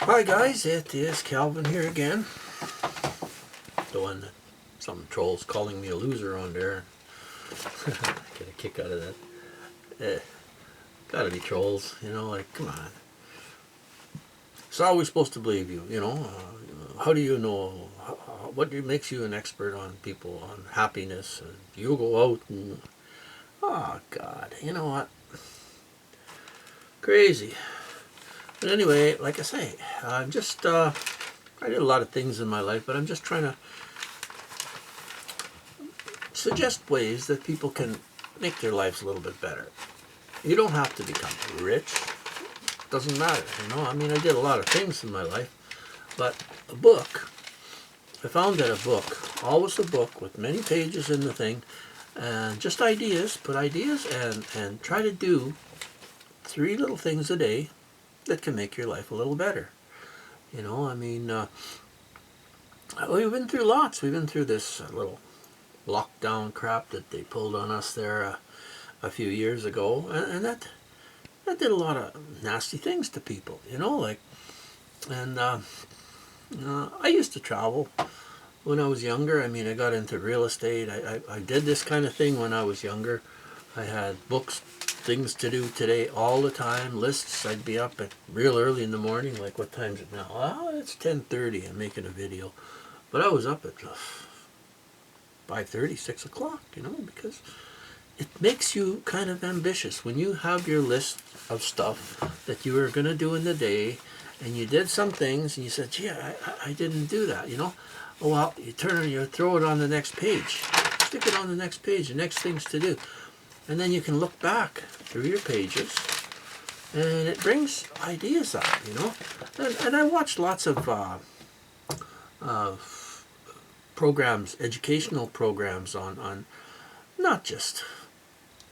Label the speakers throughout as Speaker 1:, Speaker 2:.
Speaker 1: Hi guys, it is Calvin here again. The one that some trolls calling me a loser on there. I get a kick out of that. Gotta be trolls, like, come on. So how are we supposed to believe you, how do you know, what makes you an expert on people, on happiness? You go out and, oh God, you know what? Crazy. But anyway, like I say, I'm just, I did a lot of things in my life, but I'm just trying to suggest ways that people can make their lives a little bit better. You don't have to become rich. Doesn't matter, I mean, I did a lot of things in my life, but a book, I found that a book, always a book with many pages in the thing, and just ideas, put ideas, and try to do 3 little things a day that can make your life a little better. I mean, we've been through lots. We've been through this little lockdown crap that they pulled on us there a few years ago, and that did a lot of nasty things to people, like, and I used to travel when I was younger. I mean, I got into real estate. I did this kind of thing when I was younger. I had books, things to do today all the time, lists. I'd be up at real early in the morning, like what time is it now? Oh, it's 10:30. I'm making a video. But I was up at 5:30, 6 o'clock, because it makes you kind of ambitious. When you have your list of stuff that you were going to do in the day, and you did some things, and you said, gee, I didn't do that, Oh, well, you throw it on the next page. Stick it on the next page, the next things to do. And then you can look back through your pages, and it brings ideas up, And I watched lots of programs, educational programs on not just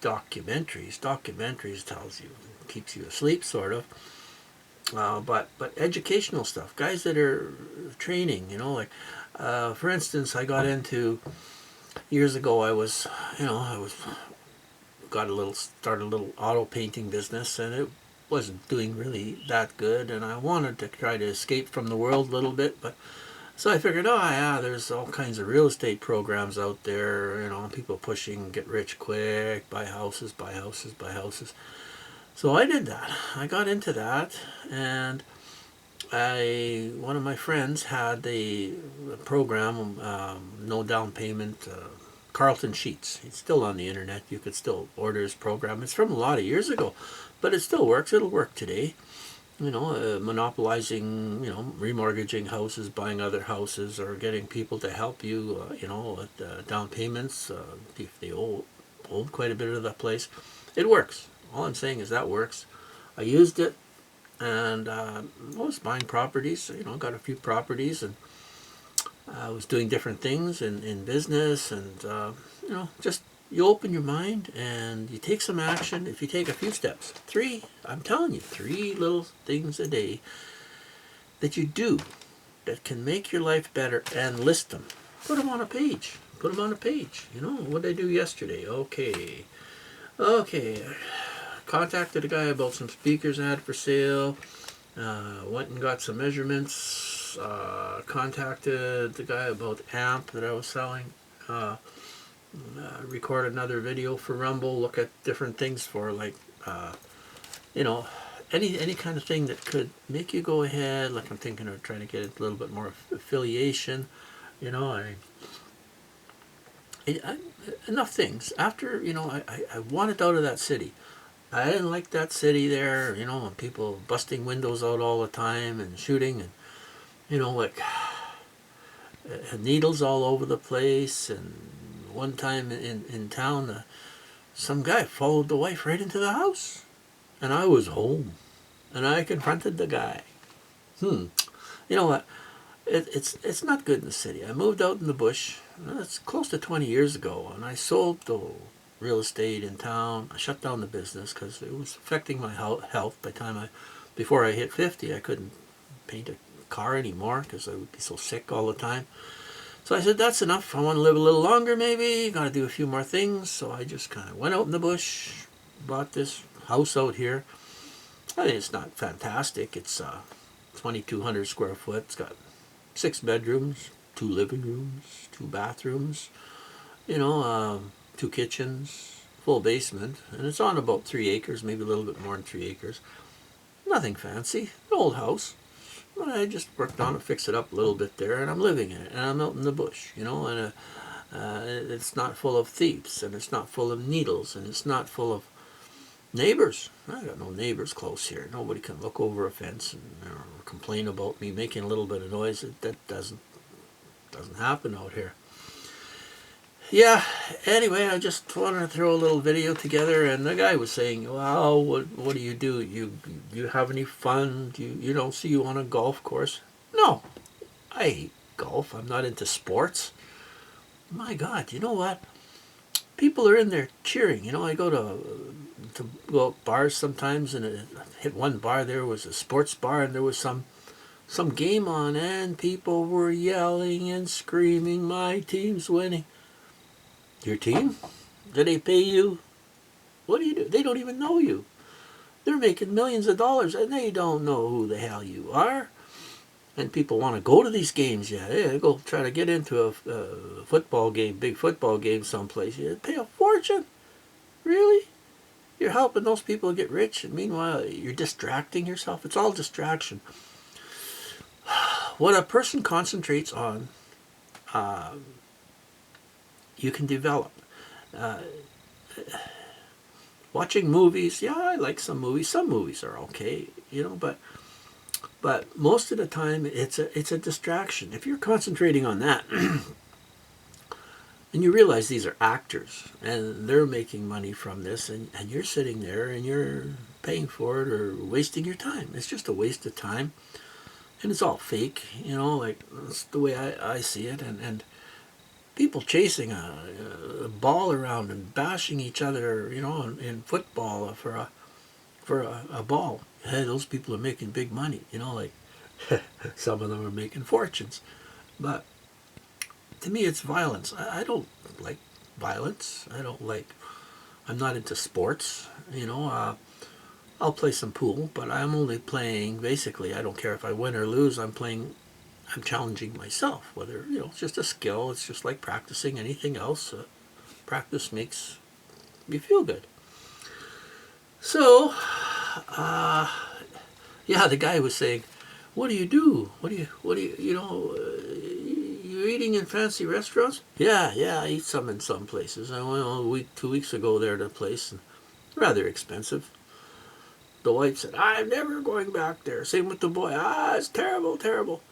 Speaker 1: documentaries. Documentaries keeps you asleep, sort of. But educational stuff. Guys that are training, like, for instance, I got into, years ago, I started a little auto painting business, and it wasn't doing really that good, and I wanted to try to escape from the world a little bit, but so I figured, oh yeah, there's all kinds of real estate programs out there, people pushing get rich quick, buy houses, buy houses, buy houses. So I did that. I got into that, and one of my friends had a program, no down payment, Carlton Sheets. It's still on the internet. You could still order his program. It's from a lot of years ago, but it still works. It'll work today. Monopolizing, remortgaging houses, buying other houses, or getting people to help you, with down payments, if they own quite a bit of the place. It works. All I'm saying is that works. I used it, and I was buying properties, got a few properties, and I was doing different things in business, and, just you open your mind and you take some action. If you take a few steps, I'm telling you, 3 little things a day that you do that can make your life better, and list them. Put them on a page. Put them on a page. What did I do yesterday? Okay. Contacted a guy about some speakers I had for sale. Went and got some measurements. Contacted the guy about amp that I was selling. Record another video for Rumble. Look at different things for, like, any kind of thing that could make you go ahead. Like, I'm thinking of trying to get a little bit more affiliation. Enough things. After, I wanted out of that city. I didn't like that city there, and people busting windows out all the time and shooting, and, like, needles all over the place. And one time in town, some guy followed the wife right into the house, and I was home, and I confronted the guy. You know what? It's not good in the city. I moved out in the bush. That's close to 20 years ago, and I sold the real estate in town. I shut down the business because it was affecting my health. Before I hit 50, I couldn't paint a car anymore because I would be so sick all the time. So I said, that's enough. I want to live a little longer, maybe. Got to do a few more things. So I just kind of went out in the bush, bought this house out here. I mean, it's not fantastic. It's 2,200 square foot. It's got 6 bedrooms, 2 living rooms, 2 bathrooms, 2 kitchens, full basement, and it's on about 3 acres, maybe a little bit more than 3 acres. Nothing fancy, an old house. But I just worked on it, fixed it up a little bit there, and I'm living in it, and I'm out in the bush, and it's not full of thieves, and it's not full of needles, and it's not full of neighbors. I got no neighbors close here. Nobody can look over a fence and complain about me making a little bit of noise. That doesn't happen out here. Yeah, anyway, I just wanted to throw a little video together, and the guy was saying, "Well, what do? You have any fun? Do you don't see you on a golf course?" No, I hate golf. I'm not into sports. My God, you know what? People are in there cheering. I go to go out bars sometimes, and I hit one bar. There was a sports bar, and there was some game on, and people were yelling and screaming, "My team's winning." Your team? Do they pay you? What do you do? They don't even know you. They're making millions of dollars, and they don't know who the hell you are. And people want to go to these games. Yeah, they go try to get into a football game, big football game someplace. You pay a fortune. Really? You're helping those people get rich, and meanwhile you're distracting yourself. It's all distraction. What a person concentrates on, you can develop. Watching movies, yeah, I like some movies. Some movies are okay, but most of the time it's a distraction. If you're concentrating on that, and you realize these are actors and they're making money from this, and you're sitting there and you're paying for it or wasting your time. It's just a waste of time, and it's all fake, like that's the way I see it, and people chasing a ball around and bashing each other, in football for a ball. Hey, those people are making big money, like some of them are making fortunes. But to me, it's violence. I don't like violence. I'm not into sports, I'll play some pool, but I'm only playing, basically, I don't care if I win or lose, I'm challenging myself, whether, it's just a skill. It's just like practicing anything else. Practice makes you feel good. So, yeah, the guy was saying, what do you do? You're eating in fancy restaurants? Yeah, I eat some in some places. I went 2 weeks ago there to a place, and rather expensive. The wife said, I'm never going back there. Same with the boy. It's terrible, terrible.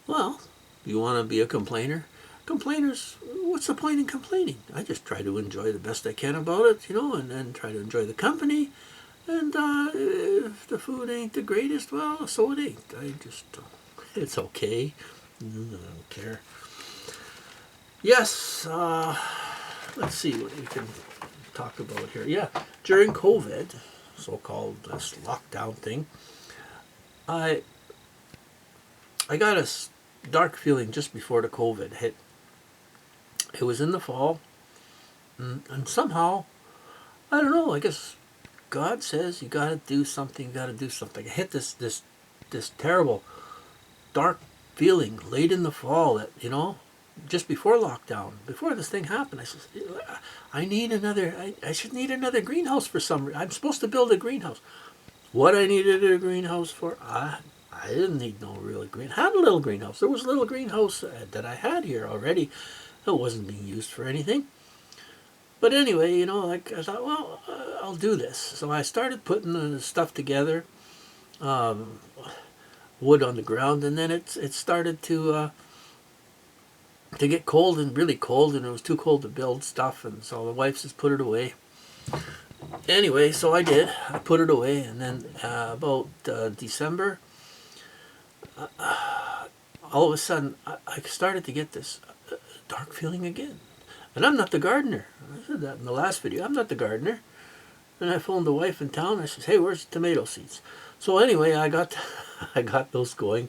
Speaker 1: Well, you want to be a complainer? Complainers, what's the point in complaining? I just try to enjoy the best I can about it, and try to enjoy the company. And if the food ain't the greatest, well, so it ain't. It's okay. I don't care. Yes, let's see what we can talk about here. Yeah, during COVID, so-called this lockdown thing, I got a dark feeling just before the COVID hit. It was in the fall, and somehow, I don't know, I guess God says you gotta do something, I hit this terrible, dark feeling late in the fall that, just before lockdown, before this thing happened, I said, I should need another greenhouse for some reason. I'm supposed to build a greenhouse. What I needed a greenhouse for, I didn't need no real greenhouse. I had a little greenhouse. There was a little greenhouse that I had here already. It wasn't being used for anything. But anyway, I thought, well, I'll do this. So I started putting the stuff together, wood on the ground, and then it started to get cold, and really cold, and it was too cold to build stuff, and so the wife says, put it away. Anyway, so I did. I put it away, and then about December, all of a sudden, I started to get this dark feeling again. And I'm not the gardener. I said that in the last video. I'm not the gardener. And I phoned the wife in town. I says, hey, where's the tomato seeds? So anyway, I got those going.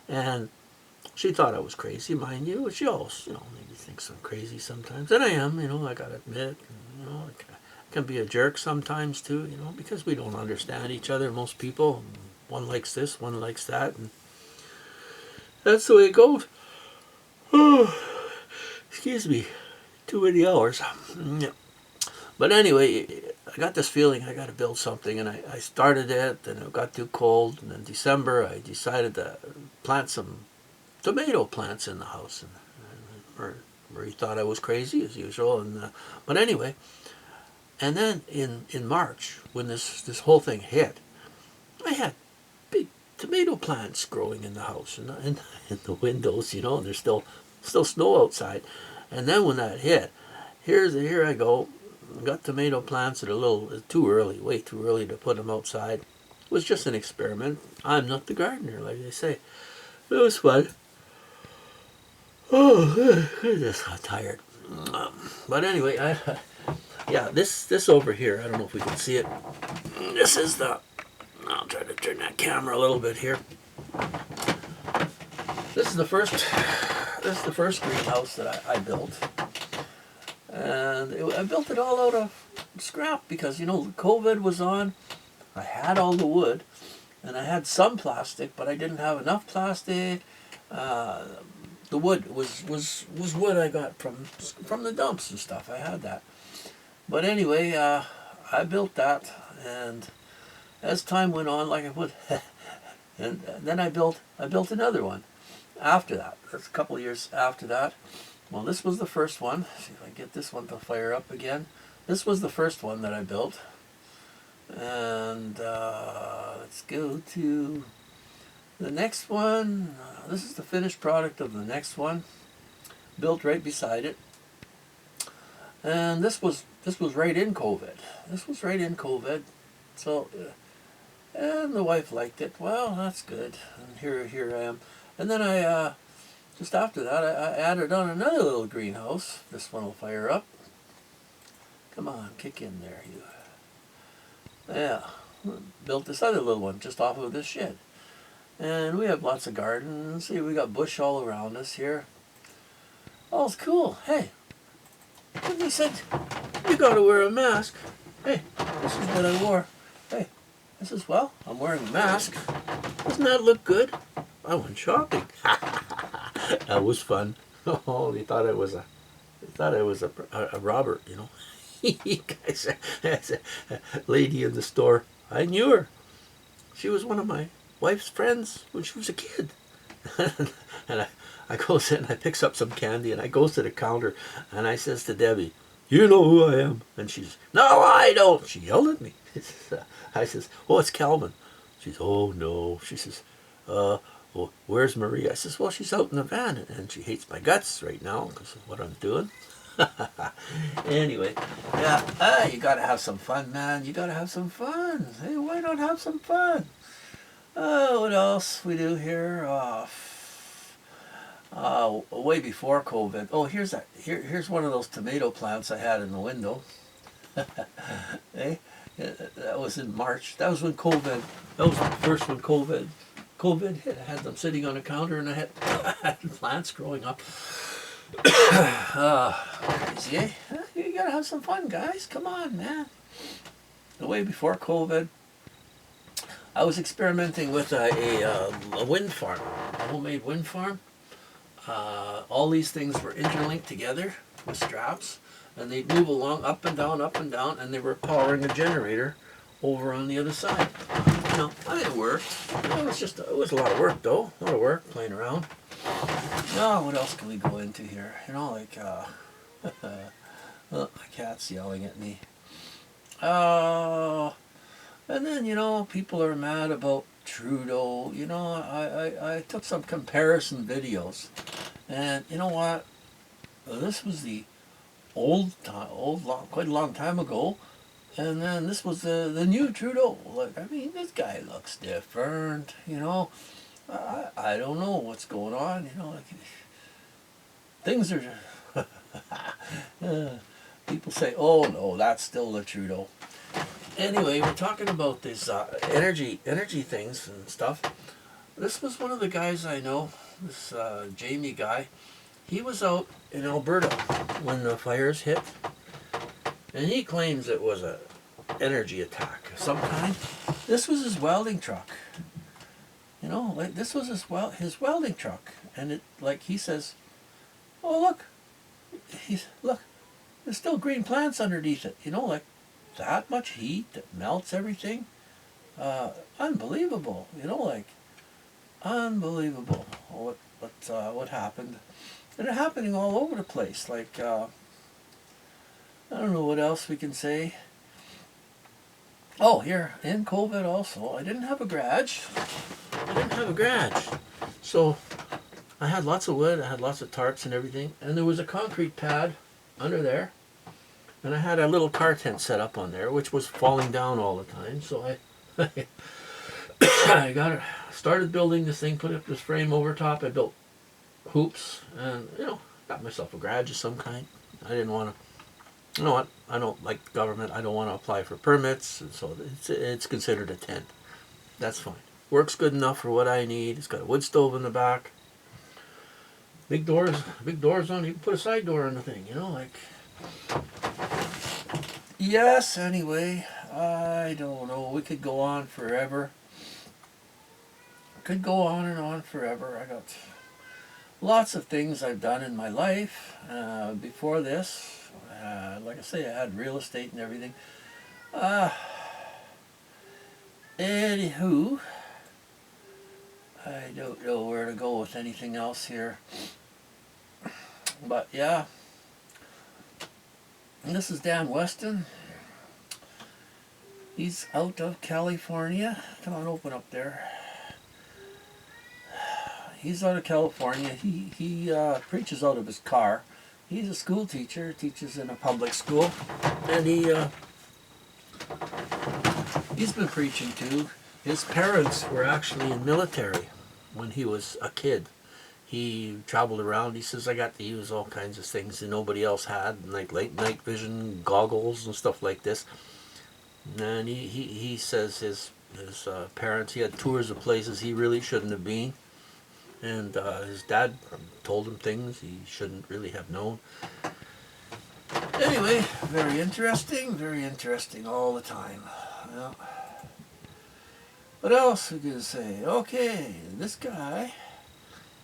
Speaker 1: And she thought I was crazy, mind you. She always, maybe thinks I'm crazy sometimes. And I am, I got to admit. I can be a jerk sometimes too, because we don't understand each other, most people. one likes this, one likes that, and that's the way it goes. Oh, excuse me, too many hours. Yeah. But anyway, I got this feeling I got to build something, and I started it, and it got too cold, and in December I decided to plant some tomato plants in the house, and Marie thought I was crazy as usual, and but anyway, and then in March when this whole thing hit, I had big tomato plants growing in the house and in the windows, you know, and there's still snow outside, and then when that hit, here I go. Got tomato plants that are a little too early, way too early to put them outside. It was just an experiment. I'm not the gardener, like they say. It was fun. Oh, goodness, I'm tired. But anyway, yeah, this over here, I don't know if we can see it. This is the, I'll try to turn that camera a little bit here. This is the first greenhouse that I built. And I built it all out of scrap because, you know, COVID was on. I had all the wood, and I had some plastic, but I didn't have enough plastic. The wood was wood I got from the dumps and stuff. I had that. But anyway, I built that, and as time went on, like I would, and then I built another one after that. That's a couple of years after that. Well, this was the first one. See if I get this one to fire up again. This was the first one that I built. And let's go to the next one. This is the finished product of the next one. Built right beside it. And this was right in COVID. This was right in COVID. So, and the wife liked it. Well, that's good. And here I am. And then I just after that, I added on another little greenhouse. This one will fire up. Come on, kick in there, you. Yeah, built this other little one just off of this shed. And we have lots of gardens. See, we got bush all around us here. Oh, it's cool. Hey, when they said, you gotta wear a mask. Hey, this is what I wore. Hey, this is, well, I'm wearing a mask. Doesn't that look good? I went shopping. That was fun. Oh, they thought I was a robber, you know. Guys, a lady in the store. I knew her. She was one of my wife's friends when she was a kid. And I goes in, I picks up some candy, and I goes to the counter, and I says to Debbie, "You know who I am?" And she's, "No, I don't." She yelled at me. I says, "Oh, it's Calvin." She's, "Oh no." She says, "Well, where's Marie?" I says, "Well, she's out in the van, and she hates my guts right now because of what I'm doing." Anyway, yeah, you gotta have some fun, man. You gotta have some fun. Hey, why not have some fun? What else we do here? Way before COVID. Oh, here's one of those tomato plants I had in the window. Hey, that was in March. That was when COVID. That was the first when COVID hit. I had them sitting on a counter, and I had plants growing up. Crazy, eh? You gotta have some fun, guys. Come on, man. The way before COVID, I was experimenting with a wind farm, a homemade wind farm. All these things were interlinked together with straps, and they'd move along up and down, and they were powering a generator over on the other side. You know, it worked. It was a lot of work, though. A lot of work playing around. Oh, what else can we go into here? You know, like, oh, my cat's yelling at me. And then, you know, people are mad about Trudeau. You know, I took some comparison videos. And you know what? This was the quite a long time ago. And then this was the new Trudeau. Like, I mean, this guy looks different, you know. I don't know what's going on, you know. Like, things are... people say, oh no, that's still the Trudeau. Anyway, we're talking about these energy things and stuff. This was one of the guys I know, this Jamie guy. He was out in Alberta when the fires hit, and he claims it was a energy attack of some kind. This was his welding truck. like this was his welding truck, and it like he says, "Oh look, look, there's still green plants underneath it." Like that much heat that melts everything. Unbelievable. Like unbelievable. What happened? And it happening all over the place. Like I don't know what else we can say. Oh, here in COVID also, I didn't have a garage. So I had lots of wood, I had lots of tarps and everything, and there was a concrete pad under there, and I had a little car tent set up on there, which was falling down all the time. So I I started building this thing, put up this frame over top. I built hoops, and got myself a garage of some kind. I didn't want to. You know what? I don't like the government. I don't want to apply for permits, and so it's considered a tent. That's fine. Works good enough for what I need. It's got a wood stove in the back. Big doors on. You can put a side door on the thing. Like. Yes. Anyway, I don't know. We could go on forever. Could go on and on forever. I got lots of things I've done in my life before this. Like I say, I had real estate and everything. Anywho, I don't know where to go with anything else here. But yeah, and this is Dan Weston. He's out of California. Come on, open up there. He's out of California. He preaches out of his car. He's a school teacher, teaches in a public school, and he's been preaching too. His parents were actually in military when he was a kid. He traveled around. He says, I got to use all kinds of things that nobody else had, like late night vision goggles and stuff like this. And he says his parents, he had tours of places he really shouldn't have been. And his dad told him things he shouldn't really have known. Anyway, very interesting all the time. Well, what else we can say? Okay, this guy,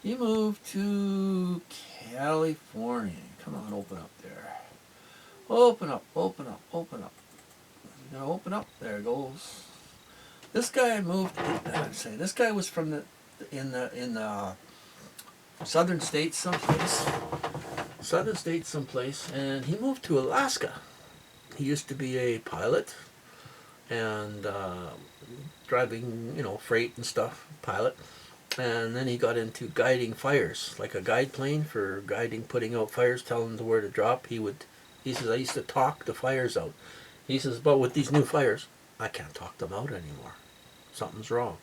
Speaker 1: he moved to California. Come on, open up there. Open up. You gonna open up? There it goes. This guy moved. This guy was from the southern states someplace, and he moved to Alaska. He used to be a pilot and driving, freight and stuff, pilot. And then he got into guiding fires, like a guide plane for guiding, putting out fires, telling them where to drop. He says, I used to talk the fires out. He says, but with these new fires, I can't talk them out anymore. Something's wrong.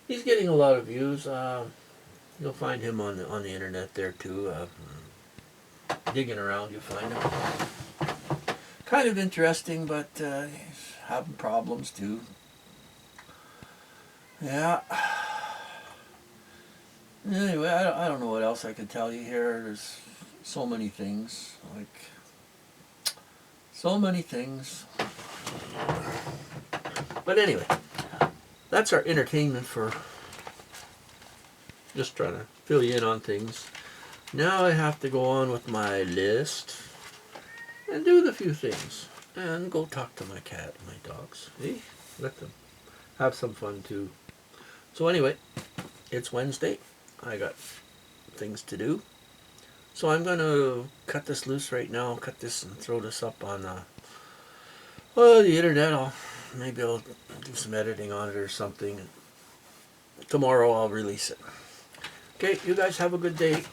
Speaker 1: He's getting a lot of views. You'll find him on the internet there too. Digging around, you'll find him. Kind of interesting, but he's having problems too. Yeah. Anyway, I don't know what else I could tell you here. There's so many things. But anyway, that's our entertainment for just trying to fill you in on things. Now I have to go on with my list and do the few things and go talk to my cat and my dogs. See? Let them have some fun too. So anyway, it's Wednesday. I got things to do. So I'm going to cut this loose right now, cut this and throw this up on the internet. Maybe I'll do some editing on it or something. Tomorrow I'll release it. Okay, you guys have a good day.